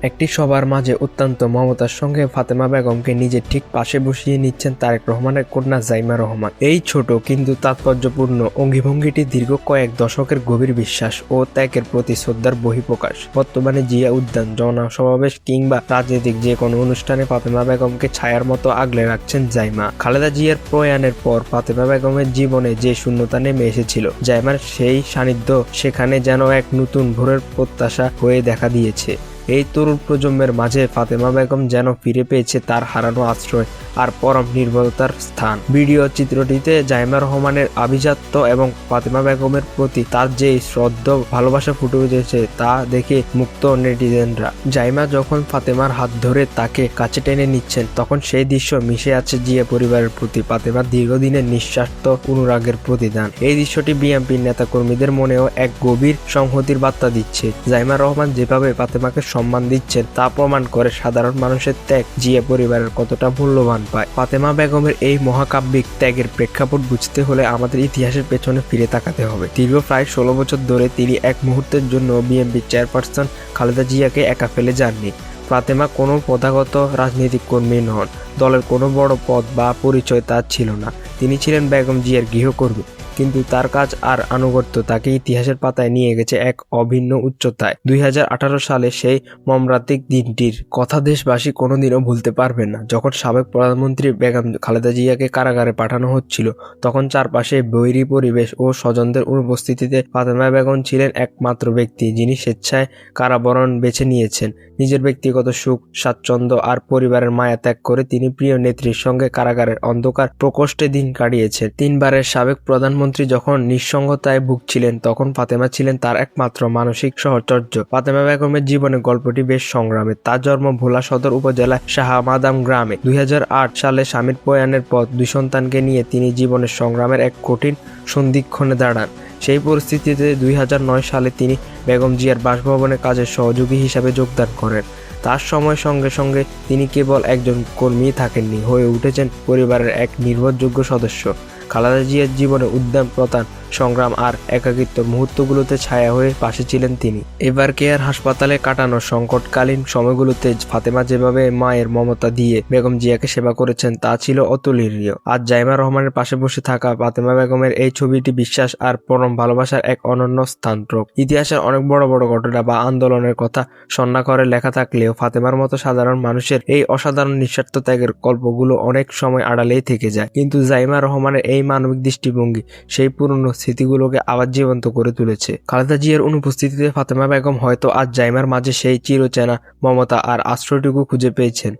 একটি সবার মাঝে অত্যন্ত মমতার সঙ্গে ফাতেমা বেগমকে নিজের ঠিক পাশে বসিয়ে নিচ্ছেন তারেক রহমানের কন্যা জাইমা রহমান। এই ছোট কিন্তু তাৎপর্যপূর্ণ অঙ্গিভঙ্গিটি দীর্ঘ কয়েক দশকের গভীর বিশ্বাস ও ত্যাগের প্রতি শ্রদ্ধার বহিঃপ্রকাশ। বর্তমানে জিয়া উদ্যান, জনসমাবেশ কিংবা রাজনৈতিক যে কোনো অনুষ্ঠানে ফাতেমা বেগমকে ছায়ার মতো আগলে রাখছেন জাইমা। খালেদা জিয়ার প্রয়াণের পর ফাতেমা বেগমের জীবনে যে শূন্যতা নেমে এসেছিল, জাইমার সেই সান্নিধ্য সেখানে যেন এক নতুন ভোরের প্রত্যাশা হয়ে দেখা দিয়েছে। এই তরুণ প্রজন্মের মাঝে ফাতেমা বেগম যেন ফিরে পেয়েছে তার হারানো আশ্রয় আর পরম নির্ভরতার স্থান। ভিডিও চিত্রটিতে জাইমা রহমানের আভিজাত্য এবং ফাতেমা বেগমের প্রতি তার যে শ্রদ্ধা ভালোবাসা ফুটে উঠেছে তা দেখে মুগ্ধ নেটিজেনরা। জাইমা যখন ফাতেমার হাত ধরে তাকে কাছে টেনে নিচ্ছেন, তখন সেই দৃশ্য মিশে আছে জিয়া পরিবারের প্রতি ফাতেমার দীর্ঘদিনের নিঃস্বার্থ অনুরাগের প্রতিদান। এই দৃশ্যটি বিএনপির নেতাকর্মীদের মনেও এক গভীর সংহতির বার্তা দিচ্ছে। জাইমা রহমান যেভাবে ফাতেমাকে সম্মান দিচ্ছেন তা প্রমাণ করে সাধারণ মানুষের ত্যাগ জিয়া পরিবারের কতটা মূল্যবান পায়। ফাতেমা বেগমের এই মহাকাব্যিক ত্যাগের প্রেক্ষাপট বুঝতে হলে আমাদের ইতিহাসের পেছনে ফিরে তাকাতে হবে। দীর্ঘ প্রায় 16 বছর ধরে তিনি এক মুহূর্তের জন্য বিএনপি চেয়ারপারসন খালেদা জিয়াকে একা ফেলে যাননি। ফাতেমা কোনো প্রথাগত রাজনৈতিক কর্মী নন, দলের কোনো বড় পদ বা পরিচয় তার ছিল না। তিনি ছিলেন বেগম জিয়ার গৃহকর্মী, কিন্তু তার কাজ আর আনুগত্য তাকে ইতিহাসের পাতায় নিয়ে গেছে এক অভিন্ন উচ্চতায়। 2018 সালে সেই মর্মান্তিক দিনটির কথা দেশবাসী কোনোদিনও ভুলতে পারবেন না। যখন সাবেক প্রধানমন্ত্রী বেগম খালেদা জিয়াকে কারাগারে পাঠানো হচ্ছিল, তখন চারপাশে বৈরী পরিবেশ ও স্বজনদের অনুপস্থিতিতে ফাতেমা বেগম ছিলেন একমাত্র ব্যক্তি যিনি স্বেচ্ছায় কারাবরণ বেছে নিয়েছেন। নিজের ব্যক্তিগত সুখ স্বাচ্ছন্দ্য আর পরিবারের মায়া ত্যাগ করে তিনি প্রিয় নেত্রীর সঙ্গে কারাগারের অন্ধকার প্রকোষ্ঠে দিন কাটিয়েছেন। 3 বারের সাবেক প্রধানমন্ত্রী যখন নিঃসঙ্গতায় ভুগছিলেন, তখন ফাতেমা ছিলেন তার একমাত্র মানসিক সহচর্য। ফাতেমা বেগমের জীবনের গল্পটি বেশ সংগ্রামের। তার জন্ম ভোলা সদর উপজেলার শাহমাদাম গ্রামে। 2008 সালে স্বামীর প্রয়াণের পর 2 সন্তানকে নিয়ে তিনি জীবনের সংগ্রামের এক কঠিন সন্ধিক্ষণে দাঁড়ান। সেই পরিস্থিতিতে 2009 সালে তিনি বেগম জিয়ার বাসভবনে কাজের সহযোগী হিসাবে যোগদান করেন। তার সময়ের সঙ্গে সঙ্গে তিনি কেবল একজন কর্মী থাকেননি, হয়ে উঠেছেন পরিবারের এক নির্ভরযোগ্য সদস্য। খালেদা জিয়ার জীবনে উদ্যান প্রতান সংগ্রাম আর একাকিত্ব মুহূর্তগুলোতে ছায়া হয়ে পাশে ছিলেন তিনি। এবার কেয়ার হাসপাতালে কাটানো সংকটকালীন সময়গুলোতে ফাতেমা যেভাবে মায়ের মমতা দিয়ে বেগম জিয়াকে সেবা করেছেন তা ছিল অতুলনীয়। আজ জাইমা রহমানের পাশে বসে থাকা ফাতেমা বেগমের এই ছবিটি বিশ্বাস আর পরম ভালোবাসার এক অনন্য স্থানপ্রক। ইতিহাসের অনেক বড় বড় ঘটনা বা আন্দোলনের কথা সন্না করে লেখা থাকলেও ফাতেমার মতো সাধারণ মানুষের এই অসাধারণ নিঃস্বার্থ ত্যাগের গল্পগুলো অনেক সময় আড়ালেই থেকে যায়। কিন্তু জাইমা রহমানের এই মানবিক দৃষ্টিভঙ্গি সেই পুরনো স্মৃতিগুলোকে আবার জীবন্ত করে তুলেছে। খালেদা জিয়ার অনুপস্থিতিতে ফাতেমা বেগম হয়তো আজ জাইমার মাঝে সেই চিরচেনা মমতা আর আশ্রয়টুকু খুঁজে পেয়েছেন।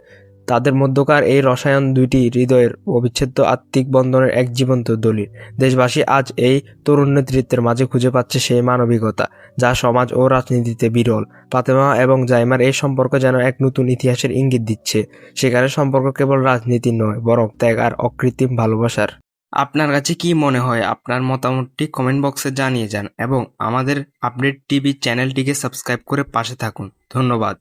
তাদের মধ্যকার এই রসায়ন দুইটি হৃদয়ের অবিচ্ছেদ্য আত্মিক বন্ধনের এক জীবন্ত দলিল। দেশবাসী আজ এই তরুণ নেতৃত্বের মাঝে খুঁজে পাচ্ছে সেই মানবিকতা যা সমাজ ও রাজনীতিতে বিরল। ফাতেমা এবং জাইমার এই সম্পর্ক যেন এক নতুন ইতিহাসের ইঙ্গিত দিচ্ছে। সেখানে সম্পর্ক কেবল রাজনীতি নয়, বরং ত্যাগ আর অকৃত্রিম ভালোবাসার। আপনার কাছে কি মনে হয়? আপনার মতামতটি কমেন্ট বক্সে জানিয়ে যান এবং আমাদের আপডেট টিভি চ্যানেলটিকে সাবস্ক্রাইব করে পাশে থাকুন। ধন্যবাদ।